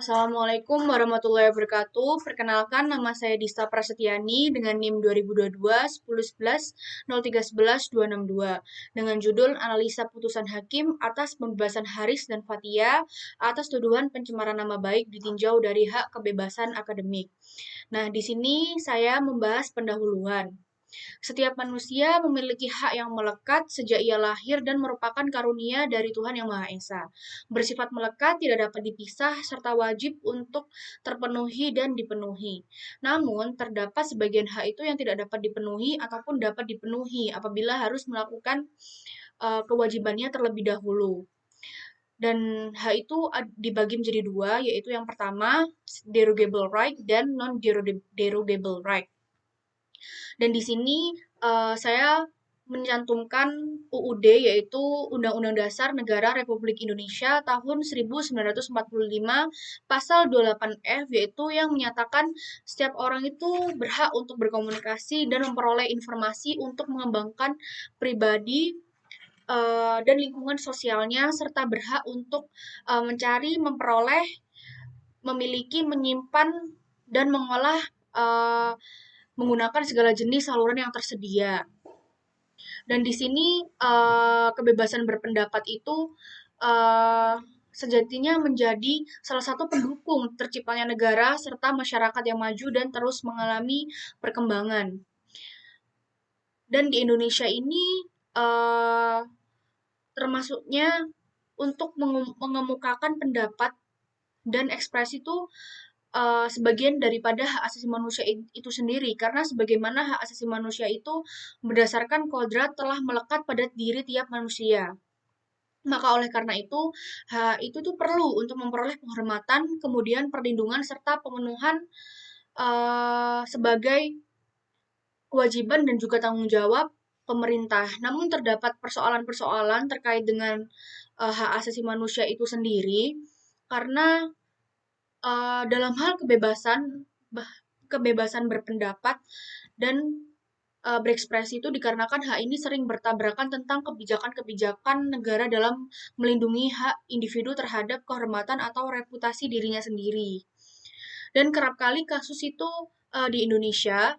Assalamualaikum warahmatullahi wabarakatuh. Perkenalkan, nama saya Dista Prasetyani dengan NIM 2022 10 11 03 11 262 dengan judul Analisa Putusan Hakim atas pembebasan Haris dan Fathia atas tuduhan pencemaran nama baik ditinjau dari hak kebebasan akademik. Nah, di sini saya membahas pendahuluan. Setiap manusia memiliki hak yang melekat sejak ia lahir dan merupakan karunia dari Tuhan Yang Maha Esa. Bersifat melekat tidak dapat dipisah serta wajib untuk terpenuhi dan dipenuhi. Namun, terdapat sebagian hak itu yang tidak dapat dipenuhi ataupun dapat dipenuhi apabila harus melakukan kewajibannya terlebih dahulu. Dan hak itu dibagi menjadi dua, yaitu yang pertama derogable right dan non-derogable right. Dan di sini saya mencantumkan UUD yaitu Undang-Undang Dasar Negara Republik Indonesia tahun 1945 pasal 28F yaitu yang menyatakan setiap orang itu berhak untuk berkomunikasi dan memperoleh informasi untuk mengembangkan pribadi dan lingkungan sosialnya serta berhak untuk mencari, memperoleh, memiliki, menyimpan dan mengolah uh, menggunakan segala jenis saluran yang tersedia. Dan di sini kebebasan berpendapat itu uh, sejatinya menjadi salah satu pendukung terciptanya negara serta masyarakat yang maju dan terus mengalami perkembangan. Dan di Indonesia ini uh, termasuknya untuk mengemukakan pendapat dan ekspresi itu sebagian daripada hak asasi manusia itu sendiri karena sebagaimana hak asasi manusia itu berdasarkan kodrat telah melekat pada diri tiap manusia. Maka oleh karena itu, hak itu tuh perlu untuk memperoleh penghormatan, kemudian perlindungan serta pemenuhan sebagai kewajiban dan juga tanggung jawab pemerintah. Namun terdapat persoalan-persoalan terkait dengan hak asasi manusia itu sendiri karena dalam hal kebebasan berpendapat dan berekspresi itu dikarenakan hak ini sering bertabrakan tentang kebijakan-kebijakan negara dalam melindungi hak individu terhadap kehormatan atau reputasi dirinya sendiri. Dan kerap kali kasus itu di Indonesia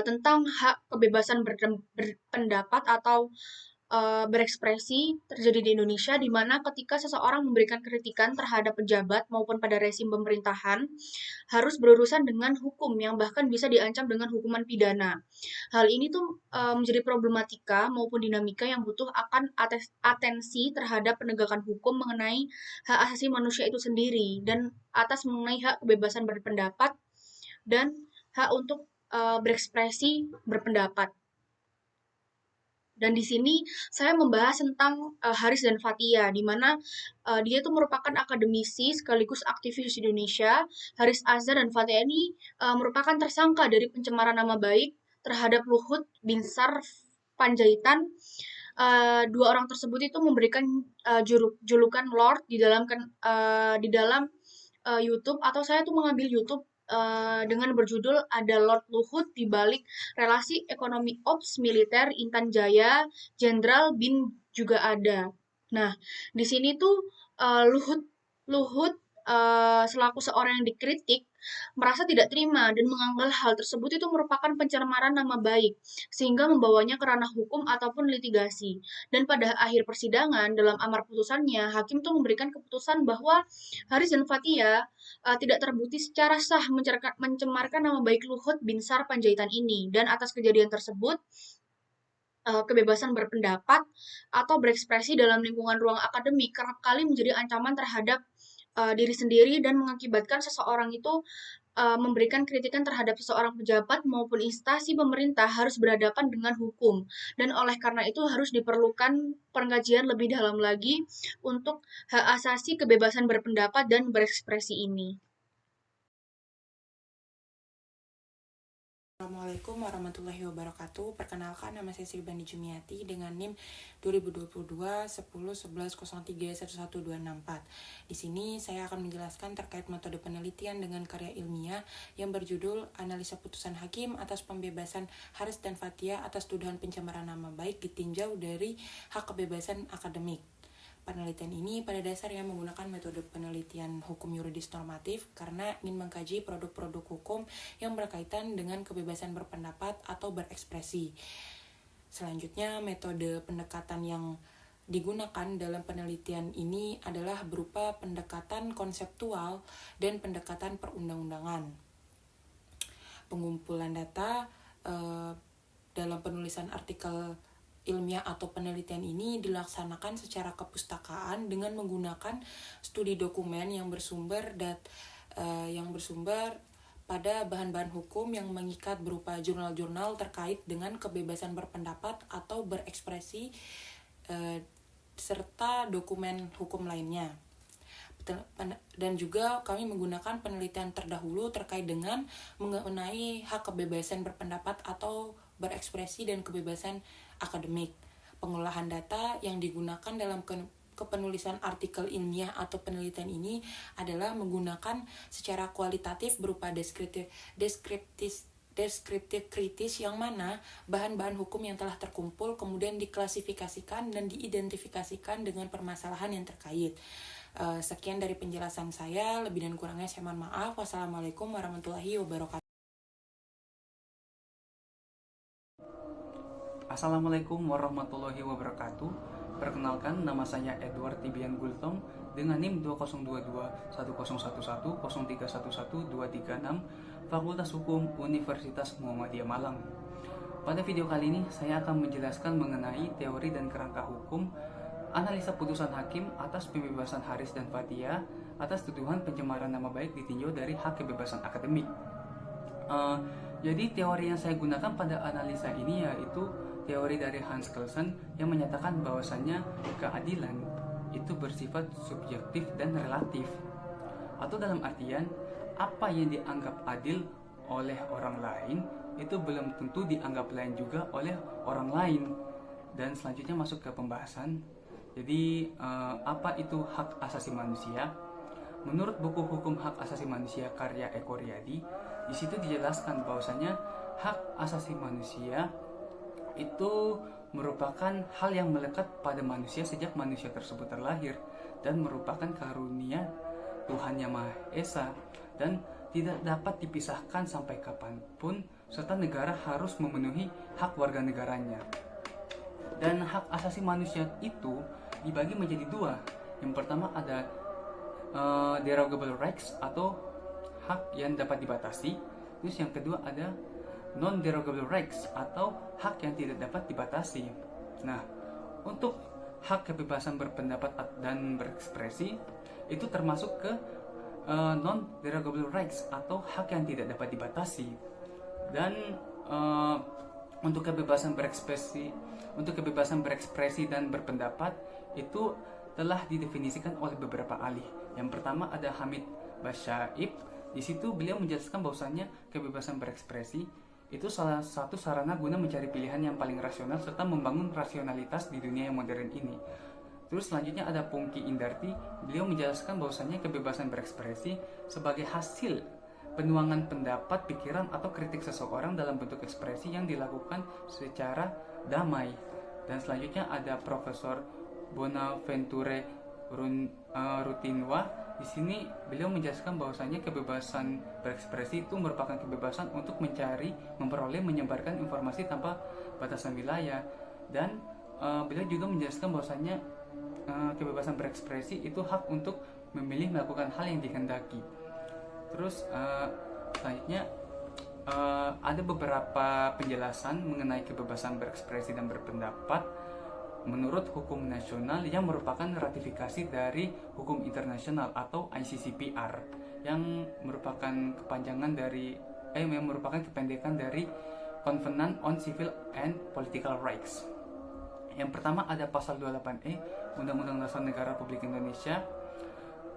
tentang hak kebebasan berpendapat atau berekspresi terjadi di Indonesia, di mana ketika seseorang memberikan kritikan terhadap pejabat maupun pada rezim pemerintahan, harus berurusan dengan hukum yang bahkan bisa diancam dengan hukuman pidana. Hal ini tuh menjadi problematika maupun dinamika yang butuh akan atensi terhadap penegakan hukum mengenai hak asasi manusia itu sendiri dan atas mengenai hak kebebasan berpendapat dan hak untuk berekspresi berpendapat. Dan di sini saya membahas tentang Haris dan Fathia, di mana dia itu merupakan akademisi sekaligus aktivis di Indonesia. Haris Azhar dan Fathia ini merupakan tersangka dari pencemaran nama baik terhadap Luhut Binsar Panjaitan. Dua orang tersebut itu memberikan julukan Lord di dalam YouTube, atau saya tuh mengambil YouTube dengan berjudul ada Lord Luhut di balik relasi ekonomi ops militer Intan Jaya, Jenderal Bin juga ada. Nah, di sini tuh Luhut Luhut selaku seorang yang dikritik merasa tidak terima dan menganggap hal tersebut itu merupakan pencemaran nama baik sehingga membawanya ke ranah hukum ataupun litigasi. Dan pada akhir persidangan dalam amar putusannya, hakim tuh memberikan keputusan bahwa Haris dan Fathia tidak terbukti secara sah mencemarkan nama baik Luhut Binsar Panjaitan ini dan atas kejadian tersebut kebebasan berpendapat atau berekspresi dalam lingkungan ruang akademik kerap kali menjadi ancaman terhadap diri sendiri dan mengakibatkan seseorang itu memberikan kritikan terhadap seseorang pejabat maupun instansi pemerintah harus berhadapan dengan hukum. Dan oleh karena itu harus diperlukan pengkajian lebih dalam lagi untuk hak asasi kebebasan berpendapat dan berekspresi ini. Assalamualaikum warahmatullahi wabarakatuh. Perkenalkan, nama saya Sri Bandi Jumiati dengan NIM 2022 10 11 03 11264. Di sini saya akan menjelaskan terkait metode penelitian dengan karya ilmiah yang berjudul Analisa Putusan Hakim atas pembebasan Haris dan Fathia atas tuduhan pencemaran nama baik ditinjau dari hak kebebasan akademik. Penelitian ini pada dasarnya menggunakan metode penelitian hukum yuridis normatif karena ingin mengkaji produk-produk hukum yang berkaitan dengan kebebasan berpendapat atau berekspresi. Selanjutnya, metode pendekatan yang digunakan dalam penelitian ini adalah berupa pendekatan konseptual dan pendekatan perundang-undangan. Pengumpulan data dalam penulisan artikel ilmiah atau penelitian ini dilaksanakan secara kepustakaan dengan menggunakan studi dokumen yang bersumber pada bahan-bahan hukum yang mengikat berupa jurnal-jurnal terkait dengan kebebasan berpendapat atau berekspresi serta dokumen hukum lainnya. Dan juga kami menggunakan penelitian terdahulu terkait dengan mengenai hak kebebasan berpendapat atau berekspresi dan kebebasan akademik. Pengolahan data yang digunakan dalam kepenulisan artikel ilmiah atau penelitian ini adalah menggunakan secara kualitatif berupa deskriptif kritis yang mana bahan-bahan hukum yang telah terkumpul kemudian diklasifikasikan dan diidentifikasikan dengan permasalahan yang terkait. Sekian dari penjelasan saya, lebih dan kurangnya saya mohon maaf. Wassalamualaikum warahmatullahi wabarakatuh. Assalamualaikum warahmatullahi wabarakatuh. Perkenalkan, nama saya Edward Tibian Gultom dengan NIM 2022-1011-0311-236 Fakultas Hukum Universitas Muhammadiyah Malang. Pada video kali ini saya akan menjelaskan mengenai teori dan kerangka hukum, analisa putusan hakim atas pembebasan Haris dan Fathia atas tuduhan pencemaran nama baik ditinjau dari hak kebebasan akademik. Jadi teori yang saya gunakan pada analisa ini yaitu teori dari Hans Kelsen yang menyatakan bahwasannya keadilan itu bersifat subjektif dan relatif. Atau dalam artian, apa yang dianggap adil oleh orang lain itu belum tentu dianggap lain juga oleh orang lain. Dan selanjutnya masuk ke pembahasan. Jadi apa itu hak asasi manusia? Menurut buku Hukum Hak Asasi Manusia karya Eko Riyadi, di situ dijelaskan bahwasanya hak asasi manusia itu merupakan hal yang melekat pada manusia sejak manusia tersebut terlahir dan merupakan karunia Tuhan Yang Maha Esa dan tidak dapat dipisahkan sampai kapanpun, serta negara harus memenuhi hak warga negaranya. Dan hak asasi manusia itu dibagi menjadi dua. Yang pertama ada derogable rights atau hak yang dapat dibatasi. Terus yang kedua ada non-derogable rights atau hak yang tidak dapat dibatasi. Nah, untuk hak kebebasan berpendapat dan berekspresi itu termasuk ke non-derogable rights atau hak yang tidak dapat dibatasi. Dan untuk kebebasan berekspresi dan berpendapat itu telah didefinisikan oleh beberapa ahli. Yang pertama ada Hamid Basyaib. Di situ beliau menjelaskan bahwasannya kebebasan berekspresi itu salah satu sarana guna mencari pilihan yang paling rasional serta membangun rasionalitas di dunia yang modern ini. Terus selanjutnya ada Pungki Indarti. Beliau menjelaskan bahwasannya kebebasan berekspresi sebagai hasil penuangan pendapat, pikiran, atau kritik seseorang dalam bentuk ekspresi yang dilakukan secara damai. Dan selanjutnya ada Profesor Bonaventure Rutinwa. Di sini beliau menjelaskan bahwasannya kebebasan berekspresi itu merupakan kebebasan untuk mencari, memperoleh, menyebarkan informasi tanpa batasan wilayah. Dan beliau juga menjelaskan bahwasannya kebebasan berekspresi itu hak untuk memilih melakukan hal yang dikehendaki. Terus selanjutnya ada beberapa penjelasan mengenai kebebasan berekspresi dan berpendapat menurut hukum nasional yang merupakan ratifikasi dari hukum internasional atau ICCPR yang merupakan kependekan dari Covenant on Civil and Political Rights. Yang pertama ada pasal 28E Undang-Undang Dasar Negara Republik Indonesia.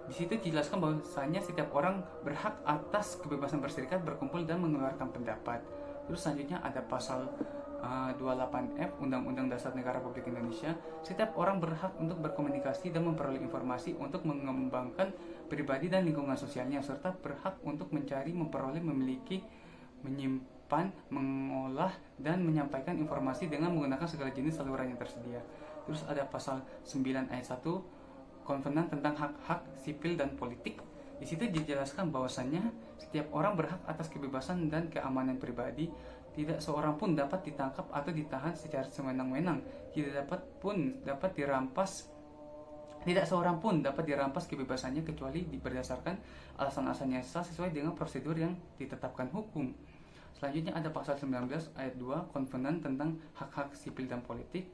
Di situ dijelaskan bahwasanya setiap orang berhak atas kebebasan berserikat, berkumpul, dan mengeluarkan pendapat. Terus selanjutnya ada pasal 28F Undang-Undang Dasar Negara Republik Indonesia. Setiap orang berhak untuk berkomunikasi dan memperoleh informasi untuk mengembangkan pribadi dan lingkungan sosialnya, serta berhak untuk mencari, memperoleh, memiliki, menyimpan, mengolah, dan menyampaikan informasi dengan menggunakan segala jenis saluran yang tersedia. Terus ada pasal 9 ayat 1 Konvenan tentang hak-hak sipil dan politik. Di situ dijelaskan bahwasannya setiap orang berhak atas kebebasan dan keamanan pribadi. Tidak seorang pun dapat ditangkap atau ditahan secara sewenang-wenang. Tidak seorang pun dapat dirampas kebebasannya kecuali berdasarkan alasan-alasan yang sah sesuai dengan prosedur yang ditetapkan hukum. Selanjutnya ada pasal 19 ayat 2 Konvenan tentang hak-hak sipil dan politik.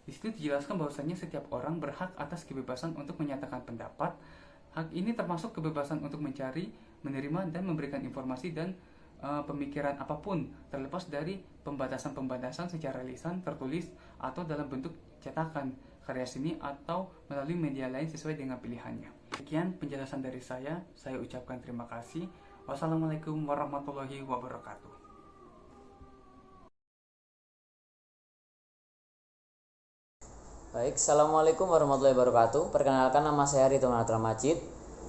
Di situ dijelaskan bahwasanya setiap orang berhak atas kebebasan untuk menyatakan pendapat. Hak ini termasuk kebebasan untuk mencari, menerima, dan memberikan informasi dan pemikiran apapun, terlepas dari pembatasan-pembatasan secara lisan, tertulis, atau dalam bentuk cetakan, karya seni, atau melalui media lain sesuai dengan pilihannya. Sekian penjelasan dari saya ucapkan terima kasih. Wassalamualaikum warahmatullahi wabarakatuh. Baik, Assalamualaikum warahmatullahi wabarakatuh. Perkenalkan, nama saya Ridwan Adra Majid,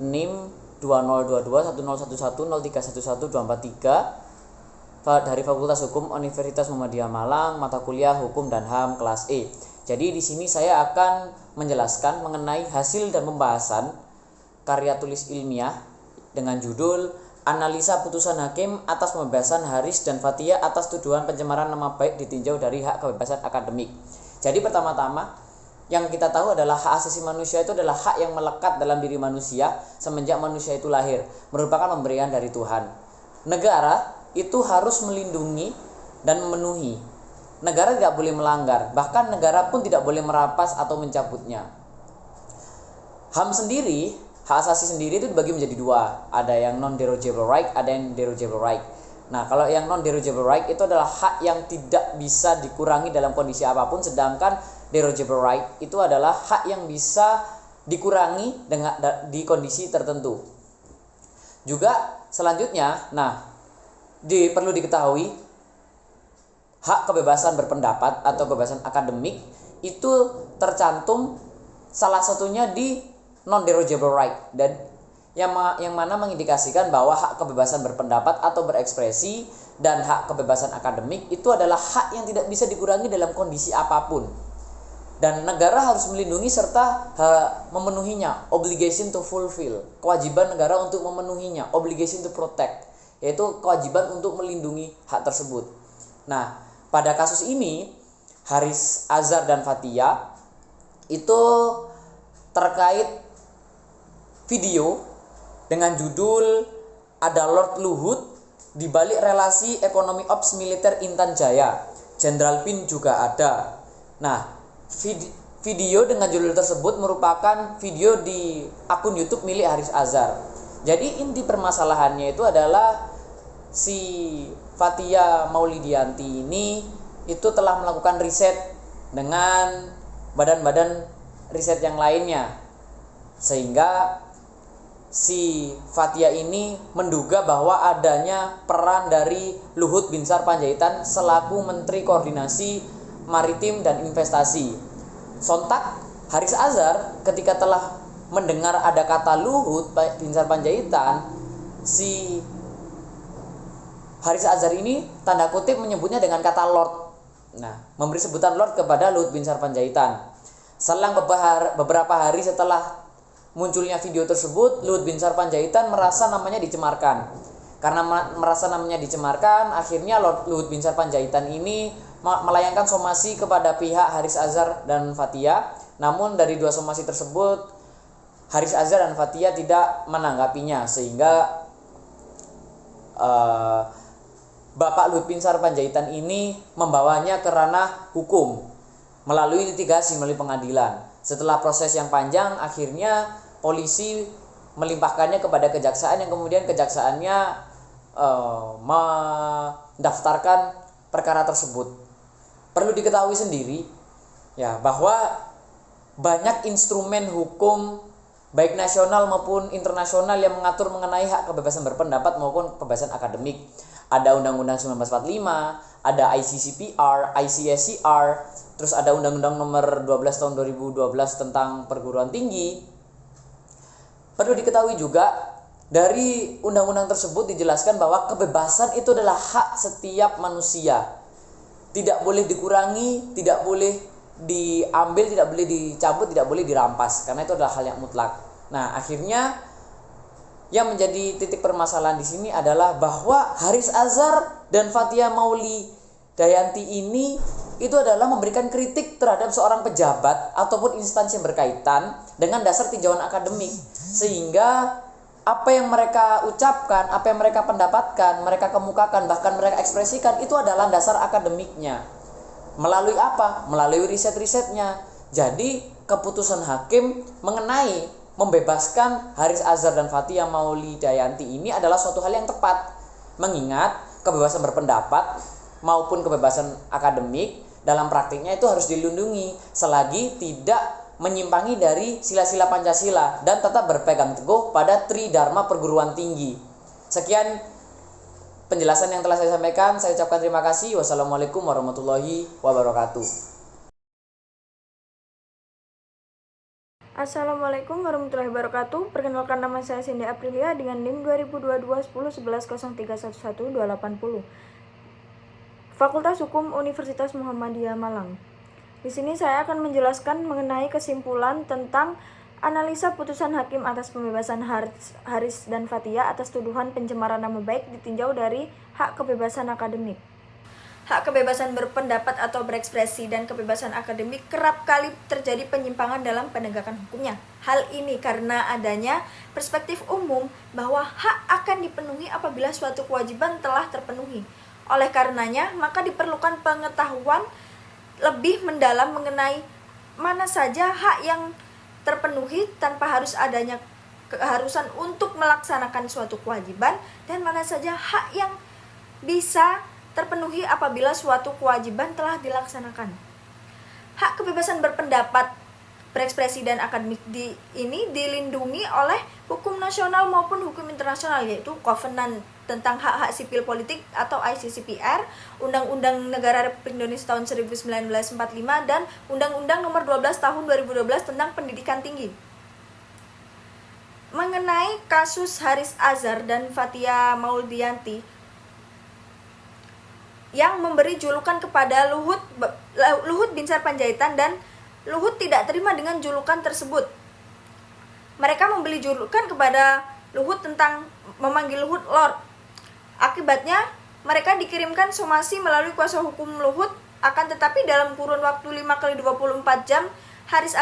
NIM 202210311243 dari Fakultas Hukum Universitas Muhammadiyah Malang, mata kuliah Hukum dan HAM kelas E. Jadi di sini saya akan menjelaskan mengenai hasil dan pembahasan karya tulis ilmiah dengan judul Analisa Putusan Hakim atas Pembebasan Haris dan Fathia atas tuduhan pencemaran nama baik ditinjau dari hak kebebasan akademik. Jadi pertama-tama yang kita tahu adalah hak asasi manusia itu adalah hak yang melekat dalam diri manusia semenjak manusia itu lahir, merupakan pemberian dari Tuhan. Negara itu harus melindungi dan memenuhi. Negara tidak boleh melanggar, bahkan negara pun tidak boleh merampas atau mencabutnya. HAM sendiri, hak asasi sendiri itu dibagi menjadi dua, ada yang non-derogable right, ada yang derogable right. Nah, kalau yang non-derogable right itu adalah hak yang tidak bisa dikurangi dalam kondisi apapun, sedangkan derogable right itu adalah hak yang bisa dikurangi dengan di kondisi tertentu. Juga selanjutnya, perlu diketahui hak kebebasan berpendapat atau kebebasan akademik itu tercantum salah satunya di non-derogable right, dan yang mana mengindikasikan bahwa hak kebebasan berpendapat atau berekspresi dan hak kebebasan akademik itu adalah hak yang tidak bisa dikurangi dalam kondisi apapun. Dan negara harus melindungi serta memenuhinya, obligation to fulfill, kewajiban negara untuk memenuhinya, obligation to protect, yaitu kewajiban untuk melindungi hak tersebut. Nah, pada kasus ini Haris Azhar dan Fathia itu terkait video dengan judul Ada Lord Luhut di balik relasi ekonomi ops militer Intan Jaya, Jenderal Pin juga ada. Nah, video dengan judul tersebut merupakan video di akun YouTube milik Haris Azhar. Jadi inti permasalahannya itu adalah si Fathia Maulidiyanti ini itu telah melakukan riset dengan badan-badan riset yang lainnya, sehingga si Fathia ini menduga bahwa adanya peran dari Luhut Binsar Panjaitan selaku Menteri Koordinasi Maritim dan Investasi. Sontak Haris Azhar ketika telah mendengar ada kata Luhut Binsar Panjaitan, si Haris Azhar ini tanda kutip menyebutnya dengan kata Lord. Nah, memberi sebutan Lord kepada Luhut Binsar Panjaitan. Selang beberapa hari setelah munculnya video tersebut, Luhut Binsar Panjaitan merasa namanya dicemarkan. Karena merasa namanya dicemarkan, akhirnya Luhut Binsar Panjaitan ini melayangkan somasi kepada pihak Haris Azhar dan Fathia. Namun dari dua somasi tersebut, Haris Azhar dan Fathia tidak menanggapinya, sehingga Bapak Luhut Binsar Panjaitan ini membawanya ke ranah hukum melalui litigasi, melalui pengadilan. Setelah proses yang panjang, akhirnya polisi melimpahkannya kepada kejaksaan, yang kemudian kejaksaannya mendaftarkan perkara tersebut. Perlu diketahui sendiri ya bahwa banyak instrumen hukum baik nasional maupun internasional yang mengatur mengenai hak kebebasan berpendapat maupun kebebasan akademik. Ada Undang-Undang 1945, ada ICCPR, ICSCR, terus ada Undang-Undang Nomor 12 Tahun 2012 tentang perguruan tinggi. Perlu diketahui juga dari undang-undang tersebut dijelaskan bahwa kebebasan itu adalah hak setiap manusia. Tidak boleh dikurangi, tidak boleh diambil, tidak boleh dicabut, tidak boleh dirampas, karena itu adalah hal yang mutlak. Nah, akhirnya yang menjadi titik permasalahan di sini adalah bahwa Haris Azhar dan Fathia Mauli Dayanti ini itu adalah memberikan kritik terhadap seorang pejabat ataupun instansi yang berkaitan dengan dasar tinjauan akademik, sehingga apa yang mereka ucapkan, apa yang mereka pendapatkan, mereka kemukakan, bahkan mereka ekspresikan itu adalah dasar akademiknya. Melalui apa? Melalui riset-risetnya. Jadi keputusan hakim mengenai membebaskan Haris Azhar dan Fathia Mauli Dayanti ini adalah suatu hal yang tepat, mengingat kebebasan berpendapat maupun kebebasan akademik dalam praktiknya itu harus dilindungi selagi tidak menyimpangi dari sila-sila Pancasila dan tetap berpegang teguh pada Tridharma perguruan tinggi. Sekian penjelasan yang telah saya sampaikan. Saya ucapkan terima kasih. Wassalamualaikum warahmatullahi wabarakatuh. Assalamualaikum warahmatullahi wabarakatuh. Perkenalkan, nama saya Cindy Aprilia dengan NIM 2022-1011-0311-280. Fakultas Hukum Universitas Muhammadiyah Malang. Di sini saya akan menjelaskan mengenai kesimpulan tentang analisa putusan hakim atas pembebasan Haris dan Fathia atas tuduhan pencemaran nama baik ditinjau dari hak kebebasan akademik. Hak kebebasan berpendapat atau berekspresi dan kebebasan akademik kerap kali terjadi penyimpangan dalam penegakan hukumnya. Hal ini karena adanya perspektif umum bahwa hak akan dipenuhi apabila suatu kewajiban telah terpenuhi. Oleh karenanya, maka diperlukan pengetahuan lebih mendalam mengenai mana saja hak yang terpenuhi tanpa harus adanya keharusan untuk melaksanakan suatu kewajiban, dan mana saja hak yang bisa terpenuhi apabila suatu kewajiban telah dilaksanakan. Hak kebebasan berpendapat, berekspresi dan akademik ini dilindungi oleh hukum nasional maupun hukum internasional, yaitu Kovenant tentang hak-hak sipil politik atau ICCPR, Undang-Undang Negara Republik Indonesia tahun 1945 dan Undang-Undang Nomor 12 tahun 2012 tentang pendidikan tinggi. Mengenai kasus Haris Azhar dan Fathia Mauli Dayanti yang memberi julukan kepada Luhut Binsar Panjaitan, dan Luhut tidak terima dengan julukan tersebut. Mereka memberi julukan kepada Luhut tentang memanggil Luhut Lord. Akibatnya mereka dikirimkan somasi melalui kuasa hukum Luhut, akan tetapi dalam kurun waktu 5x24 jam Haris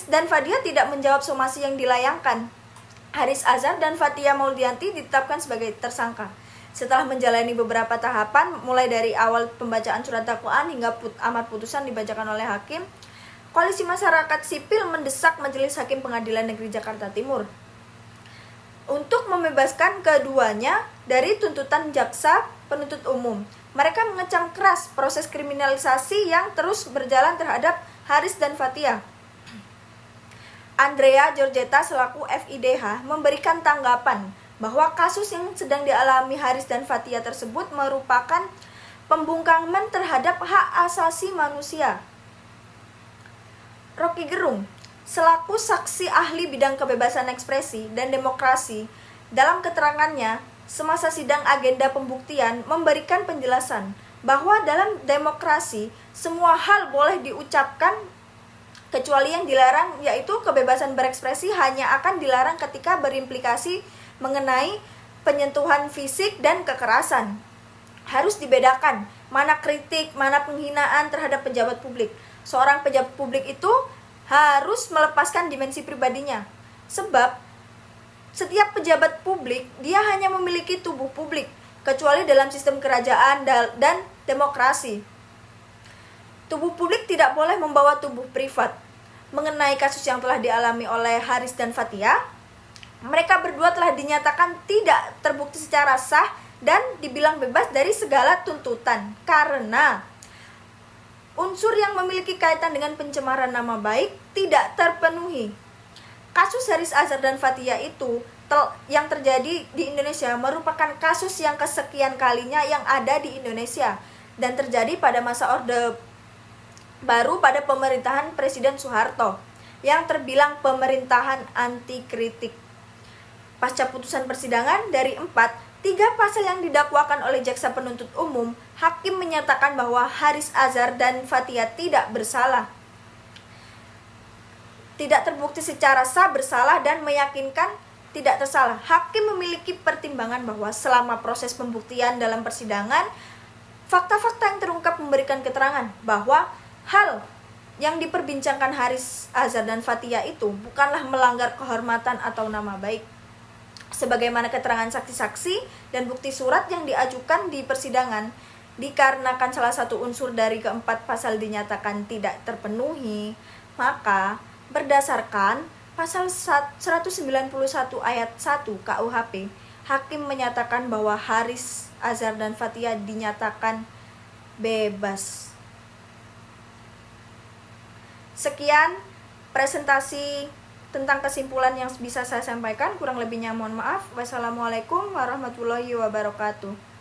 dan Fathia tidak menjawab somasi yang dilayangkan. Haris Azhar dan Fathia Mauli Dayanti ditetapkan sebagai tersangka. Setelah menjalani beberapa tahapan, mulai dari awal pembacaan surat dakwaan hingga amar putusan dibacakan oleh hakim, Koalisi Masyarakat Sipil mendesak Majelis Hakim Pengadilan Negeri Jakarta Timur untuk membebaskan keduanya dari tuntutan jaksa penuntut umum. Mereka mengecam keras proses kriminalisasi yang terus berjalan terhadap Haris dan Fathia. Andrea Georgetta selaku FIDH memberikan tanggapan bahwa kasus yang sedang dialami Haris dan Fathia tersebut merupakan pembungkaman terhadap hak asasi manusia. Rocky Gerung selaku saksi ahli bidang kebebasan ekspresi dan demokrasi, dalam keterangannya semasa sidang agenda pembuktian memberikan penjelasan bahwa dalam demokrasi semua hal boleh diucapkan kecuali yang dilarang, yaitu kebebasan berekspresi hanya akan dilarang ketika berimplikasi mengenai penyentuhan fisik dan kekerasan. Harus dibedakan mana kritik, mana penghinaan terhadap pejabat publik. Seorang pejabat publik itu harus melepaskan dimensi pribadinya, sebab setiap pejabat publik dia hanya memiliki tubuh publik, kecuali dalam sistem kerajaan dan demokrasi. Tubuh publik tidak boleh membawa tubuh privat. Mengenai kasus yang telah dialami oleh Haris dan Fathia, mereka berdua telah dinyatakan tidak terbukti secara sah dan dibilang bebas dari segala tuntutan karena unsur yang memiliki kaitan dengan pencemaran nama baik tidak terpenuhi. Kasus Haris Azhar dan Fathia itu yang terjadi di Indonesia merupakan kasus yang kesekian kalinya yang ada di Indonesia dan terjadi pada masa Orde Baru pada pemerintahan Presiden Soeharto yang terbilang pemerintahan anti kritik. Pasca putusan persidangan dari 4, 3 pasal yang didakwakan oleh jaksa penuntut umum, hakim menyatakan bahwa Haris Azhar dan Fathia tidak bersalah. Tidak terbukti secara sah bersalah dan meyakinkan tidak tersalah. Hakim memiliki pertimbangan bahwa selama proses pembuktian dalam persidangan, fakta-fakta yang terungkap memberikan keterangan bahwa hal yang diperbincangkan Haris Azhar dan Fathia itu bukanlah melanggar kehormatan atau nama baik. Sebagaimana keterangan saksi-saksi dan bukti surat yang diajukan di persidangan, dikarenakan salah satu unsur dari keempat pasal dinyatakan tidak terpenuhi, maka berdasarkan pasal 191 ayat 1 KUHP, hakim menyatakan bahwa Haris Azhar dan Fathia dinyatakan bebas. Sekian presentasi tentang kesimpulan yang bisa saya sampaikan. Kurang lebihnya mohon maaf. Wassalamualaikum warahmatullahi wabarakatuh.